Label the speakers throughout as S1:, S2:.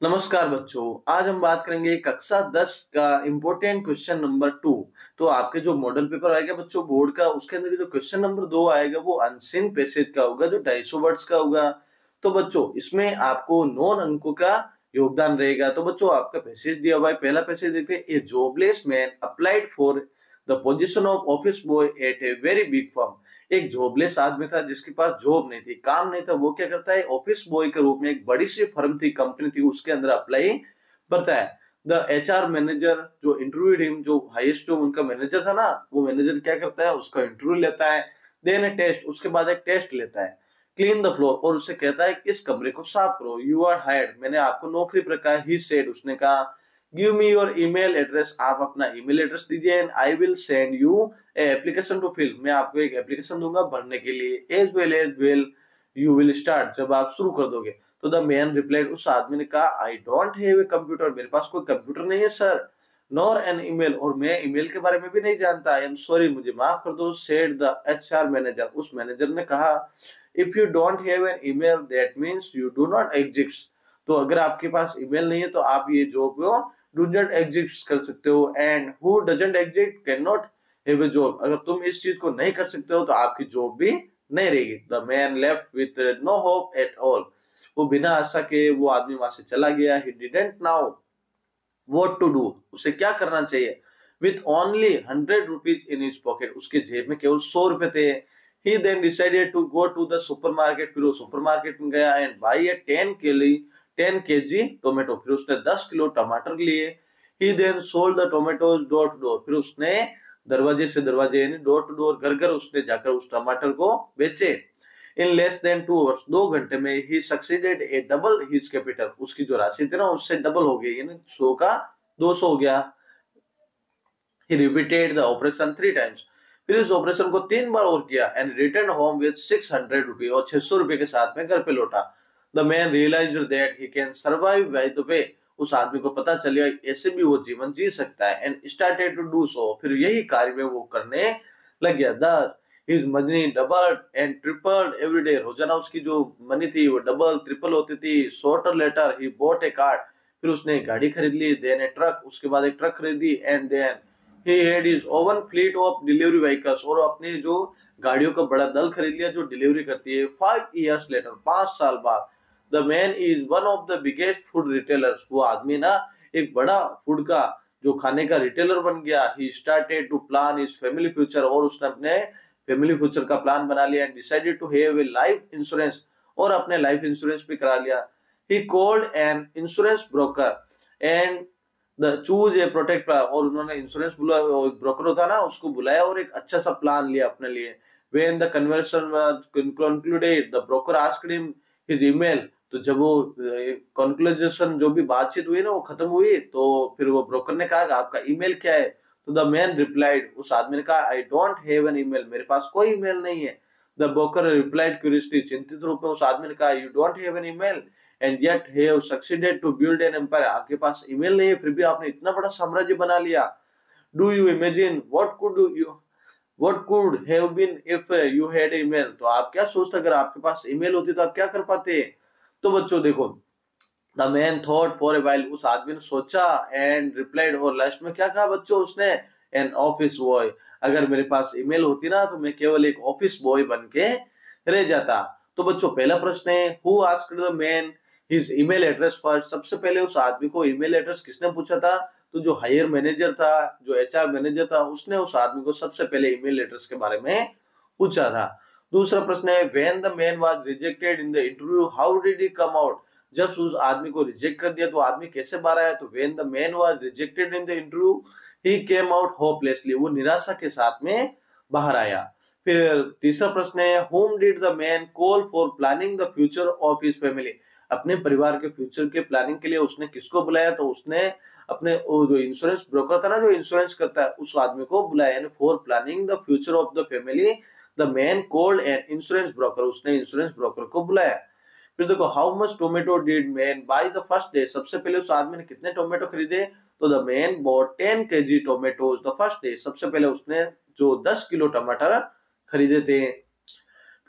S1: नमस्कार बच्चों, आज हम बात करेंगे कक्षा 10 का इम्पोर्टेंट क्वेश्चन नंबर 2। तो आपके जो मॉडल पेपर आएगा बच्चों बोर्ड का, उसके अंदर जो क्वेश्चन नंबर 2 आएगा वो अनसीन पैसेज का होगा, जो 250 वर्ड्स का होगा। तो बच्चों इसमें आपको 9 अंकों का योगदान रहेगा। तो बच्चों आपका पैसेज दिया हुआ है, पहला पैसेज देखते हैं। A jobless man applied for the position of office boy at a very big firm. एक जॉबलेस आदमी था जिसके पास जॉब नहीं थी, काम नहीं था। वो क्या करता है, ऑफिस बॉय के रूप में एक बड़ी सी फर्म थी, कंपनी थी, उसके अंदर अप्लाई करता है। द एचआर मैनेजर जो इंटरव्यूड हिम, जो हाईएस्ट जो उनका मैनेजर था ना, वो मैनेजर क्या करता है, उसका इंटरव्यू लेता है। देन ए टेस्ट, उसके बाद एक टेस्ट लेता है। क्लीन द फ्लोर, और उससे कहता है इस कमरे को साफ करो। यू आर हायर्ड, मैंने आपको नौकरी पर कहा। ही सेड, उसने कहा give me your email address, आप अपना ईमेल एड्रेस दीजिए। And I will send you application to fill, मैं आपको एक एप्लीकेशन दूंगा भरने के लिए। As well you will start, जब आप शुरू कर दोगे। तो द मैन रिप्लाइड, उस आदमी ने कहा I don't have a computer, मेरे पास कोई कंप्यूटर नहीं है सर। नॉर एन ईमेल, और मैं ईमेल के बारे में भी नहीं जानता। आई एम सॉरी, मुझे माफ कर दो। सेड द एचआर मैनेजर, उस मैनेजर ने कहा if you don't have an email that means you do not exist, तो अगर आपके पास ईमेल नहीं है तो आप ये जॉब डू नॉट एग्जिस्ट कर सकते हो। And who doesn't exist can not have a job, अगर तुम इस चीज को नहीं कर सकते हो तो आपकी जॉब भी नहीं रहेगी। The man left with no hope at all, वो बिना आशा के वो आदमी वहां से चला गया। He didn't know what to do, उसे क्या करना चाहिए। With only 100 rupees in his pocket, उसके जेब में केवल 100 रुपए थे। He then decided to go to the supermarket, फिर वो सुपरमार्केट में गया and buy a 10 kg tomato, फिर उसने 10 किलो टमाटर लिए। He then sold the tomatoes door to door, फिर उसने दरवाजे से दरवाजे यानी डोर टू डोर, घर घर उसने जाकर उस टमाटर को बेचे। इन लेस देन 2 आवर्स, 2 घंटे में he succeeded a double his capital, उसकी जो राशि थी ना उससे डबल हो गई, यानी 100 का 200 हो गया। He repeated the operation 3 times, फिर इस ऑपरेशन को 3 बार और किया। And return home with 600 rupees, और 600 रुपए के साथ में घर पे लौटा। The man realised that he can survive by the way, उस आदमी को पता चल गया ऐसे भी वो जीवन जी सकता है। And started to do so, फिर यही कार्य वो करने लग गया। Thus his money doubled and tripled every day, रोजाना उसकी जो मनी थी वो डबल ट्रिपल होती थी। Shortly later he bought a car, फिर उसने एक गाड़ी खरीद ली। देन ए ट्रक, उसके बाद एक ट्रक खरीदी। And then he had his own fleet of delivery vehicles, और अपने जो गाड़ियों का बड़ा दल खरीद लिया जो डिलीवरी करती है। 5 years later, 5 साल बाद, the man is one of the biggest food retailers, वो आदमी ना एक बड़ा फूड का जो खाने का रिटेलर बन गया। he started to plan his family future, और उसने अपने फैमिली फ्यूचर का प्लान बना लिया। and decided to have a life insurance, और अपने लाइफ इंश्योरेंस भी करा लिया। he called an insurance broker and the choose a protect plan, और उन्होंने इंश्योरेंस ब्रोकर होता ना उसको बुलाया और एक अच्छा सा प्लान लिया अपने लिए। When the conversation was concluded, the broker asked him his email, तो जब वो कंक्लूजन जो भी बातचीत हुई ना वो खत्म हुई, तो फिर वो ब्रोकर ने कहा आपका ईमेल क्या है। तो द मैन रिप्लाइड, उस आदमी ने कहा I don't have an email, मेरे पास कोई ईमेल नहीं है। द ब्रोकर रिप्लाइड क्यूरियसली, चिंतित रूप में उस आदमी ने कहा you don't have an email and yet have succeeded to build an empire, आपके पास ईमेल नहीं है फिर भी आपने इतना बड़ा साम्राज्य बना लिया। Do you imagine what could have been if you had email, तो आप क्या सोचते अगर आपके पास ईमेल होती तो आप क्या कर पाते। तो बच्चों देखो, the man thought for a while, उस आदमी ने सोचा। एंड रिप्लाइड, और लास्ट में क्या कहा बच्चों उसने, एन ऑफिस बॉय, अगर मेरे पास ईमेल होती ना तो मैं केवल एक ऑफिस बॉय बन के रह जाता। तो बच्चों पहला प्रश्न है who asked the man his email address first, सबसे पहले उस आदमी को ईमेल एड्रेस किसने पूछा था। तो जो हायर मैनेजर था, जो एचआर मैनेजर था, उसने उस आदमी को सबसे पहले ईमेल एड्रेस के बारे में पूछा था। दूसरा प्रश्न है when the man was rejected in the interview how did he come out, जब उस आदमी को रिजेक्ट कर दिया तो आदमी कैसे बाहर आया। तो when the man was rejected in the interview he came out hopelessly, वो निराशा के साथ में बाहर आया। फिर तीसरा प्रश्न है whom did the man call for planning the future of his family, अपने परिवार के फ्यूचर के प्लानिंग के लिए उसने किसको बुलाया। तो उसने अपने जो इंश्योरेंस ब्रोकर था ना, जो इंश्योरेंस करता है, उस आदमी को बुलाया। यानी for planning the future of the family the man called an insurance broker, उसने इंश्योरेंस ब्रोकर को बुलाया। फिर देखो how much tomato did man by the first day, सबसे पहले उस आदमी ने कितने टोमेटो खरीदे। तो the man bot 10 KG tomatoes the first day, सबसे पहले उसने जो 10 किलो टमाटर खरीदे थे।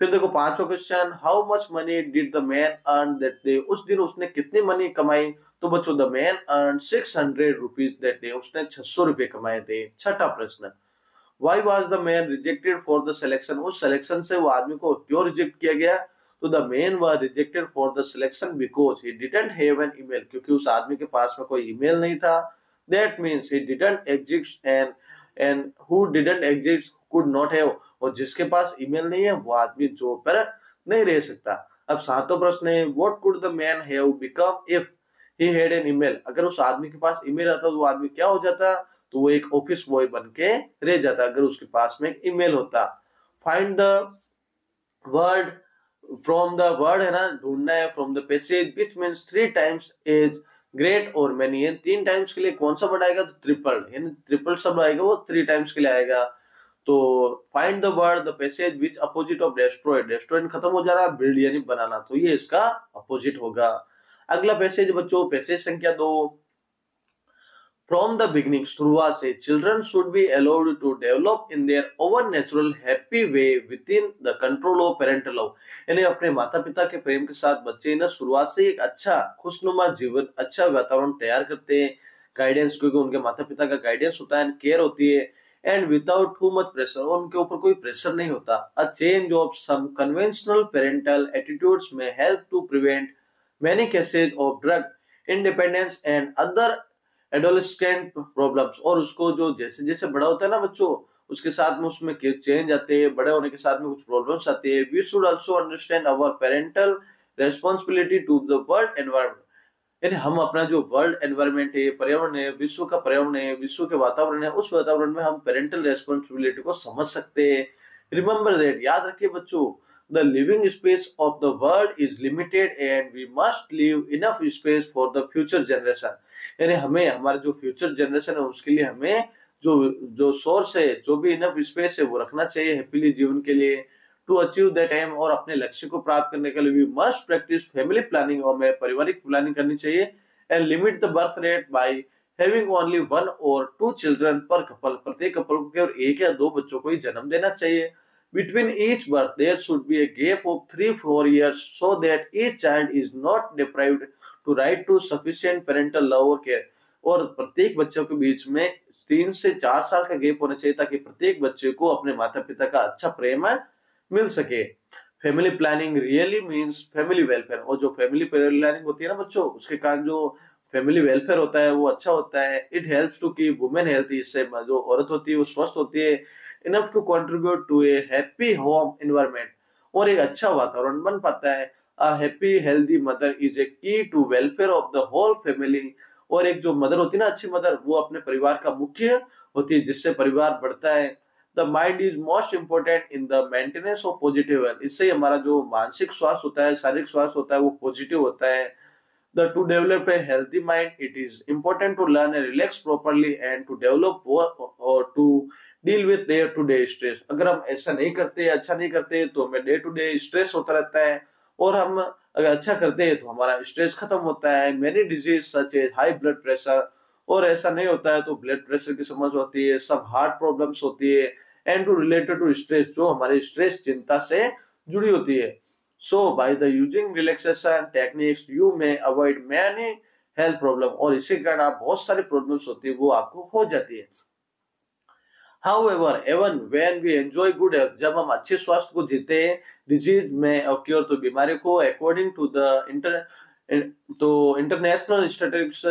S1: फिर देखो पांचवा question, how much money did the man earn that day, उस दिन उसने कितनी मनी कमाई, तो बच्चों the man earn 600 rupees that day, उसने 600 रुपए कमाए थे। छठा प्रश्न, why was the man rejected for the selection, उस सिलेक्शन से वो आदमी को क्यों रिजेक्ट किया गया, तो the man was rejected for the selection because he didn't have an email, क्योंकि उस आदमी के पास में कोई ईमेल नहीं था। That means he didn't exist and who didn't exist could not have, और जिसके पास ईमेल नहीं है वो आदमी जॉब पर नहीं रह सकता। अब सातवां प्रश्न है, what could the man have become if he had an email, अगर उस आदमी के पास ईमेल आता तो वो आदमी क्या हो जाता, तो वो एक ऑफिस बॉय बन के रह जाता अगर उसके पास में एक ईमेल होता। Find the word from the word है ना, ढूंढना है from the passage which means 3 times is great और मेनी, है 3 टाइम्स के लिए कौन सा वर्ड आएगा, तो ट्रिपल, यानी ट्रिपल शब्द आएगा वो 3 टाइम्स के लिए आएगा। तो find the word the passage which opposite of destroy, destroy खत्म हो जाना, बिल्ड यानी बनाना, तो ये इसका अपोजिट होगा। अगला पैसेज बच्चों, पैसेज संख्या 2, फ्रॉम द बिगिनिंग, शुरुआत से, children should be allowed to develop in their own natural happy way within the control of parental love, यानी अपने माता पिता के प्रेम के साथ बच्चे ना शुरुआत से एक अच्छा खुशनुमा जीवन, अच्छा वातावरण तैयार करते हैं, गाइडेंस, क्योंकि उनके माता पिता का गाइडेंस होता है, केयर होती है, and without too much pressure, और उनके ऊपर कोई प्रेशर नहीं होता। A change of some conventional parental attitudes में help to prevent many cases of drug independence and other adolescent problems, और उसको जो जैसे जैसे बड़ा होता है ना बच्चों, उसके साथ में उसमें चेंज आते हैं, बड़े होने के साथ में कुछ प्रॉब्लम्स आती है। We should also understand our parental responsibility to the world environment, यानी हम अपना जो वर्ल्ड एनवायरनमेंट है, पर्यावरण है, विश्व का पर्यावरण है, विश्व के वातावरण है, उस वातावरण में हम पेरेंटल रेस्पॉन्सिबिलिटी को समझ सकते हैं। रिमेंबर दैट, याद रखिए बच्चों, the living space of the world is limited and we must leave enough space for the future generation, यानी हमें हमारे जो फ्यूचर जनरेशन है उसके लिए हमें जो जो सोर्स है, जो भी इनफ स्पेस है वो रखना चाहिए हैप्पीली जीवन के लिए। टू अचीव दैट एम, और अपने लक्ष्य को प्राप्त करने के लिए we must practise family planning, और हमें पारिवारिक प्लानिंग करनी चाहिए। And limit the birth rate by having only 1 or 2 children per couple, प्रत्येक कपल को केवल 1 या 2 बच्चों को ही जन्म देना चाहिए। Between each birth there should be a gap of 3-4 years so that each child is not deprived to right to sufficient parental love or care, और प्रत्येक बच्चों के बीच में 3 से 4 साल का गैप होना चाहिए ताकि प्रत्येक बच्चे को अपने माता पिता का अच्छा प्रेम मिल सके। Family planning really means family welfare, और जो फैमिली प्लानिंग होती है ना बच्चों, उसके कारण जो फैमिली वेलफेयर होता है वो अच्छा होता है। It helps to keep women healthy, इससे जो औरत होती है वो स्वस्थ होती है। Enough to contribute to a happy home environment, और एक अच्छा वातावरण बन पाता है। A happy healthy mother is a key to welfare of the whole family, और एक जो मदर होती है ना, अच्छी मदर, वो अपने परिवार का मुख्य होती है, जिससे परिवार बढ़ता है। The mind is most important in the maintenance of positive health, इससे हमारा जो मानसिक स्वास्थ्य होता है, शारीरिक स्वास्थ्य होता है, वो पॉजिटिव होता है। To develop a healthy mind, it is important to learn and relax properly and to develop or to deal with day to day stress। अगर हम ऐसा नहीं करते, अच्छा नहीं करते, तो हमें डे टू डे स्ट्रेस होता रहता है, और हम अगर अच्छा करते हैं तो हमारा स्ट्रेस खत्म होता है। Many diseases such as high blood pressure, और ऐसा नहीं होता है तो ब्लड प्रेशर की समस्या होती है, सब हार्ट प्रॉब्लम्स होती है, and too related to stress, जो हमारे स्ट्रेस चिंता से जुड़ी होती है। So by the using relaxation techniques you may avoid many health problem, और इसके कारण आप बहुत सारी प्रॉब्लम्स होती है वो आपको हो जाती है। However, even when we enjoy good health, जब हम अच्छे स्वास्थ्य को जीते हैं, डिजीज में ऑक्योर, तो बीमारी को according to the international statistics,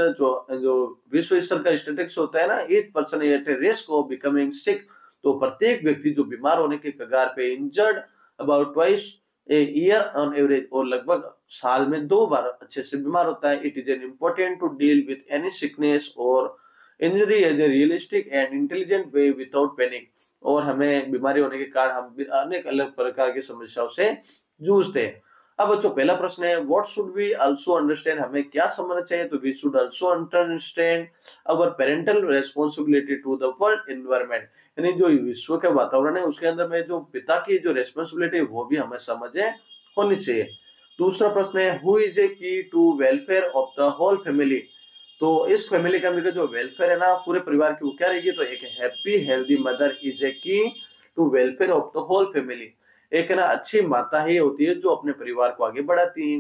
S1: जो विश्व स्तर का स्टैटिस्टिक्स होता है ना, each person at a risk of becoming sick, तो प्रत्येक व्यक्ति जो बीमार होने के कगार पे, injured about twice a year on average, और लगभग साल में 2 बार अच्छे से बीमार होता है। It is an important to deal with any sickness और injury as a realistic and intelligent way without panic, और हमें बीमारी होने के कारण हम अनेक अलग प्रकार की समस्याओं से जूझते हैं। अब बच्चों पहला प्रश्न है, what should we also understand, हमें क्या समझना चाहिए, तो we should also understand our parental responsibility to the world environment, यानी जो विश्व का वातावरण है उसके अंदर में जो पिता की जो रेस्पॉन्सिबिलिटी है वो भी हमें समझे होनी चाहिए। दूसरा प्रश्न है, who is a key to welfare of the whole family, तो इस फैमिली के अंदर का जो वेलफेयर है ना पूरे परिवार की, वो क्या रहेगी, तो एक happy healthy mother is a key to welfare of the whole family, एक है ना अच्छी माता ही होती है जो अपने परिवार को आगे बढ़ाती है।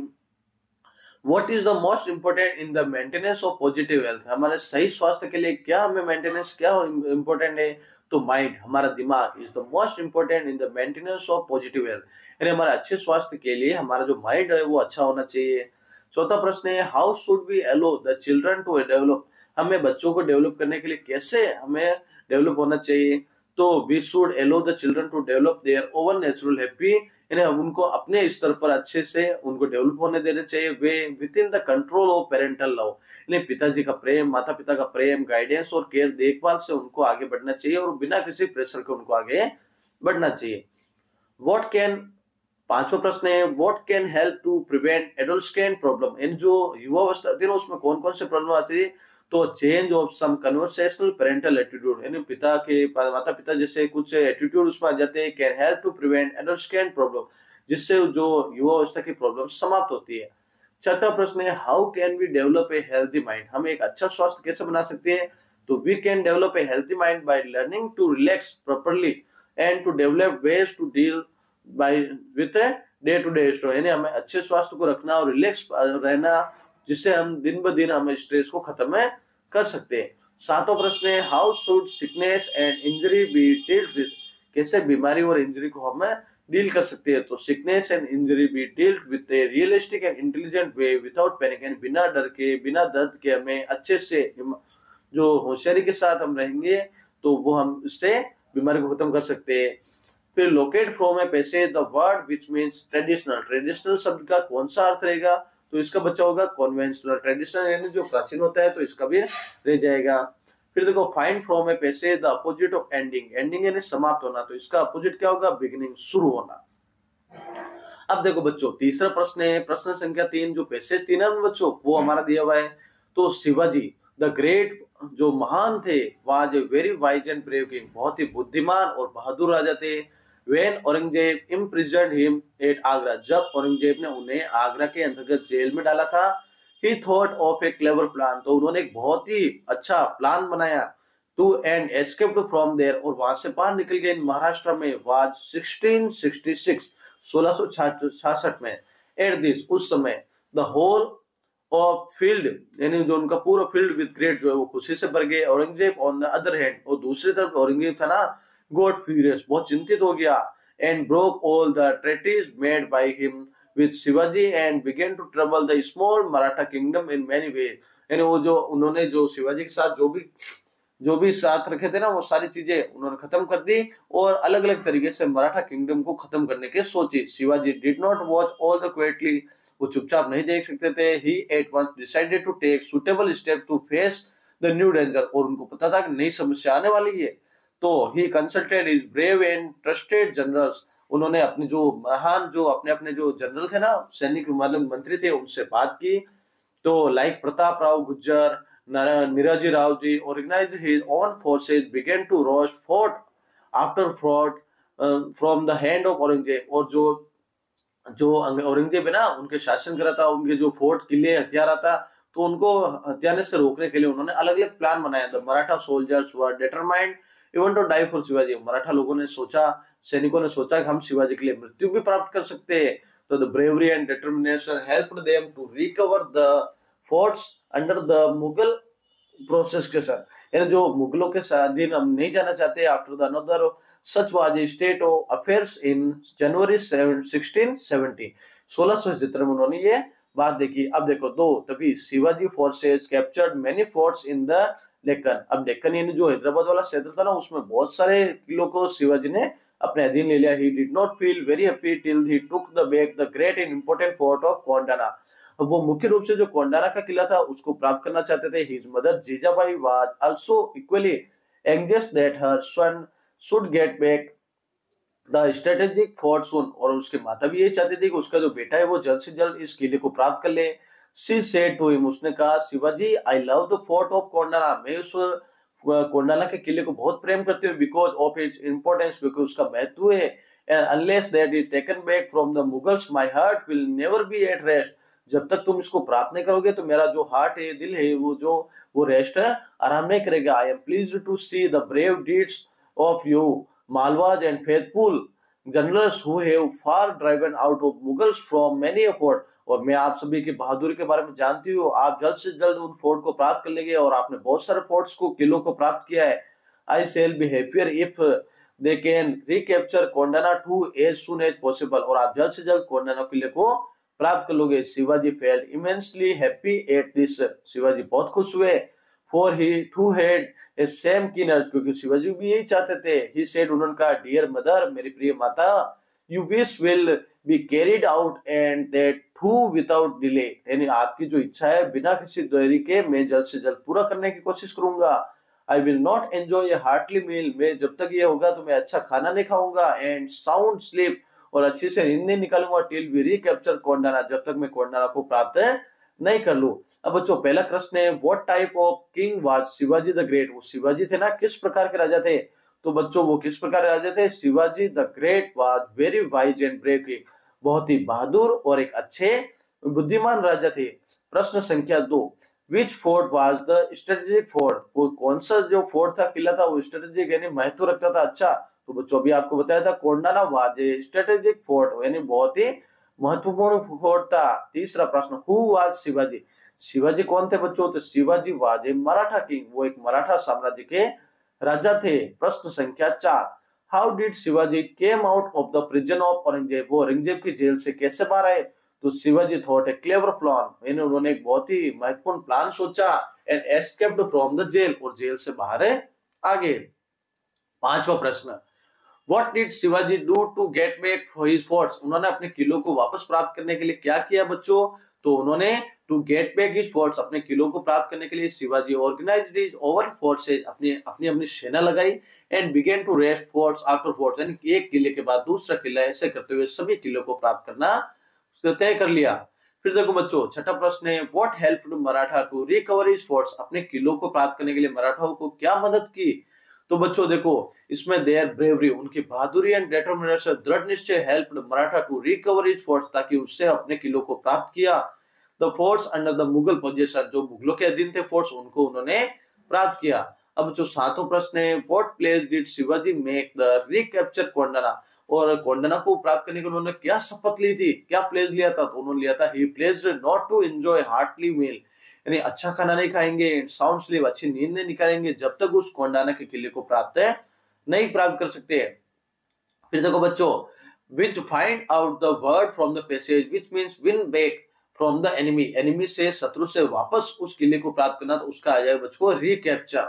S1: What is the most important in the maintenance of positive health, हमारे सही स्वास्थ्य के लिए क्या हमें मेंटेनेंस क्या इंपॉर्टेंट है, तो माइंड हमारा दिमाग is the most important in the maintenance of positive health, यानी हमारे अच्छे स्वास्थ्य के लिए हमारा जो माइंड है वो अच्छा होना चाहिए। चौथा प्रश्न है how should we allow the children to develop, हमें बच्चों को डेवलप करने के लिए कैसे हमें डेवलप होना चाहिए, तो we should allow the children to develop their own natural happy, यानी हम उनको अपने स्तर पर अच्छे से उनको डेवलप होने देने चाहिए, वे within the control of parental love, यानी पिताजी का प्रेम, माता पिता का प्रेम, गाइडेंस और केयर, देखभाल से उनको आगे बढ़ना चाहिए और बिना किसी प्रेशर के उनको आगे बढ़ना चाहिए। व्हाट कैन, पांचवा प्रश्न है what can help to prevent adolescent problem, इन जो युवा अवस्था आती है ना उसमें कौन कौन से प्रॉब्लम आती है, तो change of some conversational parental attitude, यानी पिता के माता पिता जैसे कुछ एटीट्यूड उसमें आ जाते हैं, can help to prevent adolescent problem, जिससे जो युवा अवस्था की प्रॉब्लम समाप्त होती है। छठा प्रश्न है how can we develop a healthy mind, हम एक अच्छा स्वास्थ्य कैसे बना सकते हैं, तो we can develop a healthy mind by learning to relax properly and to develop ways to deal by with day to day stress, यानी हमें अच्छे स्वास्थ्य को रखना और रिलैक्स रहना, जिससे हम दिन ब दिन हम स्ट्रेस को खत्म कर सकते हैं। सातवां प्रश्न है how should sickness and injury B dealt with, कैसे बीमारी और इंजरी को हमें डील कर सकते हैं, तो sickness and injury B dealt with A realistic and intelligent way without panic, यानी बिना डर के बिना दर्द के हमें अच्छे से जो होशियारी के साथ हम रहेंगे तो वो हम इससे बीमारी को खत्म कर सकते हैं। फिर locate from a passage the word which means traditional, traditional शब्द का कौन सा अर्थ रहेगा, तो इसका बच्चा होगा कन्वेंशनल, ट्रेडिशनल यानी जो प्राचीन होता है, तो इसका भी रह जाएगा। फिर देखो find from a passage the opposite of ending, ending यानी समाप्त होना, तो इसका अपोजिट क्या होगा, बिगिनिंग, शुरू होना। अब देखो बच्चों तीसरा प्रश्न है, प्रश्न संख्या 3, जो पैसेज 3 है बच्चों वो हमारा दिया हुआ है, तो शिवाजी द ग्रेट जो महान थे, was a very wise and brave king, बहुत ही बुद्धिमान और बहादुर राजा थे। When Aurangzeb imprisoned him at Agra, जब औरंगजेब ने उन्हें आगरा के अंतर्गत जेल में डाला था, he thought of a clever plan, तो उन्होंने एक बहुत ही अच्छा प्लान बनाया, to and escaped from there, और वहां से बाहर निकल गए महाराष्ट्र में, was 1666 1666 में, at this उस समय the whole ऑफ फील्ड, यानी जो उनका पूरा फील्ड विद ग्रेट जो है वो खुशी से भर गए। Aurangzeb on the other hand, और दूसरी तरफ औरंगजेब था ना गॉट फ्यूरियस, बहुत चिंतित हो गया, and broke all the treaties made by him with Shivaji and began to trouble the small Maratha kingdom in many way, यानी वो जो उन्होंने जो शिवाजी के साथ जो भी साथ रखे थे ना वो सारी चीजें उन्होंने खत्म कर दी और अलग अलग तरीके से मराठा किंगडम को खत्म करने के सोची। Shivaji did not watch all the quietly, वो चुपचाप नहीं देख सकते थे। He at once decided to take suitable steps to face the new danger, और उनको पता था कि नई समस्या आने वाली है, तो he consulted his brave and trusted generals, उन्होंने अपने जो महान जो अपने जो जनरल थे ना, सैनिक मतलब मंत्री थे, उनसे बात की, तो like Pratap Rao Gujjar, Niraji Rao ji organized his own forces, began to roast fort after fort from the hand of Aurangzeb, और जो औरंगजेब है ना उनके शासन करा था, उनके जो फोर्ट किले हथियार आता, तो उनको हथियाने से रोकने के लिए उन्होंने अलग अलग प्लान बनाया। The Maratha soldiers were determined even to die for Shivaji, Maratha लोगों ने सोचा, सैनिकों ने सोचा कि हम शिवाजी के लिए मृत्यु भी प्राप्त कर सकते हैं, तो the bravery and determination helped them to recover the forts under the Mughal process के सर, यानी जो मुगलों के अधीन हम नहीं जाना चाहते। After the another such was state of affairs in January 1670, 1677 में उन्होंने ये बात देखी। अब देखो दो, तभी Shivaji forces captured many forts in the Deccan, अब डेक्कन यानी जो हैदराबाद वाला क्षेत्र था ना उसमें बहुत सारे किलों को शिवाजी ने अपने अधीन ले लिया। He did not feel very happy till he took the back the great and important fort of Kondana, वो मुख्य रूप से जो कोंडाना का किला था उसको प्राप्त करना चाहते थे। His mother Jijabai was also equally anxious that her son should get back the strategic fort soon, और उसके माता भी यही चाहती थी कि उसका जो बेटा है वो जल्द से जल्द इस किले को प्राप्त कर ले। शी सेड टू हिम, उसने कहा Shivaji I love the fort of Kondana, मैं उस कोंडाना के किले को बहुत प्रेम करती हूँ, बिकॉज ऑफ इट्स इंपोर्टेंस, क्योंकि उसका महत्व है, and unless that is taken back from the Mughals my heart will never be at rest, जब तक तुम इसको प्राप्त नहीं करोगे तो मेरा जो हार्ट है, दिल है, वो रेस्ट है, आराम नहीं करेगा। I am pleased to see the brave deeds of you Mavalas and faithful generals who have far driven out of Mughals from many fort. और मैं आप सभी की बहादुरी के बारे में जानती हूँ, आप जल्द से जल्द उन फोर्ट को प्राप्त कर लेंगे और आपने बहुत सारे फोर्ट्स को, किलों को प्राप्त किया है। I shall be happier if they can recapture Kondana too as soon as possible. और आप जल्द से जल्द कोंडाना किले को प्राप्त कर लोगे। Shivaji felt immensely happy at this. Shivaji बहुत खुश हुए। For he too had a same keen urge, क्योंकि शिवाजी भी यही चाहते थे। ही सेड, उन्होंने कहा, डियर मदर, मेरी प्रिय माता, your wish will be carried out and that too without delay. यानी आपकी जो इच्छा है बिना किसी देरी के मैं जल्द से जल्द पूरा करने की कोशिश करूंगा। I will not enjoy a heartily meal, मैं जब तक ये होगा तो मैं अच्छा खाना नहीं खाऊंगा। एंड साउंड स्लीप, और अच्छी से नींद नहीं निकालूंगा। टिल वी रिकैप्चर कोंडाना, जब तक मैं कोंडाना को प्राप्त नहीं कर लूं। अब बच्चों पहला प्रश्न है, what type of king was Shivaji the great. वो शिवाजी थे ना, किस प्रकार के राजा थे। तो बच्चों वो किस प्रकार के राजा थे। Shivaji the great was very wise and brave king, बहुत ही बहादुर और एक अच्छे बुद्धिमान राजा थे। प्रश्न संख्या 2, which fort was the strategic fort. वो कौन सा जो फोर्ट था, किला था, वो स्ट्रेटेजिक यानी महत्व रखता था। अच्छा, तो बच्चों अभी आपको बताया था Kondana was a strategic fort, यानी बहुत ही महत्वपूर्ण फोर्ट था। तीसरा प्रश्न, हु वाज शिवाजी। शिवाजी कौन थे बच्चों। तो Shivaji was a Maratha king, वो एक मराठा साम्राज्य के राजा थे। प्रश्न संख्या 4, how did Shivaji came out of the prison of Aurangzeb. वो औरंगजेब की जेल से कैसे बाहर आए। तो Shivaji thought a clever plan, यानी उन्होंने एक बहुत ही महत्वपूर्ण प्लान सोचा। And escaped from the jail, और जेल से बाहर आ गए। पांचवा प्रश्न, What did Shivaji do to get back for his forts? उन्होंने अपने किलों को वापस प्राप्त करने के लिए क्या किया बच्चों। तो उन्होंने to get back his forts, अपने किलों को प्राप्त करने के लिए Shivaji organized his own forces, अपनी सेना लगाई। and began to rest forts after forts, यानी एक किले के बाद दूसरा किला, ऐसे करते हुए सभी किलों को प्राप्त करना तय कर लिया। फिर देखो बच्चों छठा प्रश्न है, what helped Maratha to recover his forts. अपने किलों को प्राप्त करने के लिए मराठाओं को क्या मदद की। तो बच्चों देखो इसमें देयर ब्रेवरी, उनकी बहादुरी एंड डिटरमिनेशन, दृढ़ निश्चय, helped Maratha to recover his forts, ताकि उससे अपने किलों को प्राप्त किया। The forts under the Mughal position, जो मुगलों के अधीन थे फोर्ट्स, उनको उन्होंने प्राप्त किया। अब जो सातवां प्रश्न है, what place did Shivaji make the recapture Kondana. और कोंडाना को प्राप्त करने के उन्होंने क्या शपथ ली थी, क्या प्लेस लिया था। तो उन्होंने लिया था, he placed not to enjoy heartily meal, यानी अच्छा खाना नहीं खाएंगे, साउंड स्लीप, अच्छी नींद नहीं निकालेंगे, जब तक उस कोंडाना के किले को नहीं प्राप्त कर सकते। फिर देखो बच्चों, which find out the word from the passage which means win back from the enemy, enemy से, शत्रु से वापस उस किले को प्राप्त करना, तो उसका आ जाएगा बच्चों रिकैप्चर।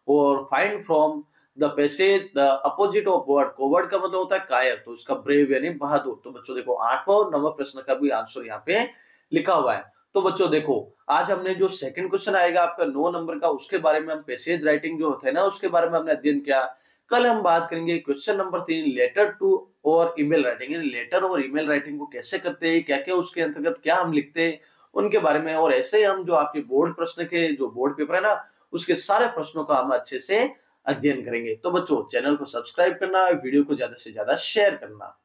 S1: और find from the passage the opposite of word, coward का मतलब होता है कायर, तो इसका ब्रेव यानी बहादुर। तो बच्चों देखो 8वां और 9वां प्रश्न का भी आंसर यहाँ पे लिखा हुआ है। तो बच्चों देखो आज हमने जो सेकंड क्वेश्चन आएगा आपका 9 नंबर का, उसके बारे में हम पैसेज राइटिंग जो होता है ना, उसके बारे में हमने अध्ययन किया। कल हम बात करेंगे क्वेश्चन नंबर 3, लेटर टू और ईमेल राइटिंग, यानी लेटर और ईमेल राइटिंग को कैसे करते हैं, क्या क्या उसके अंतर्गत क्या हम लिखते हैं, उनके बारे में। और ऐसे ही हम जो आपके बोर्ड प्रश्न के जो बोर्ड पेपर है ना, उसके सारे प्रश्नों का हम अच्छे से अध्ययन करेंगे। तो बच्चों चैनल को सब्सक्राइब करना, वीडियो को ज्यादा से ज्यादा शेयर करना।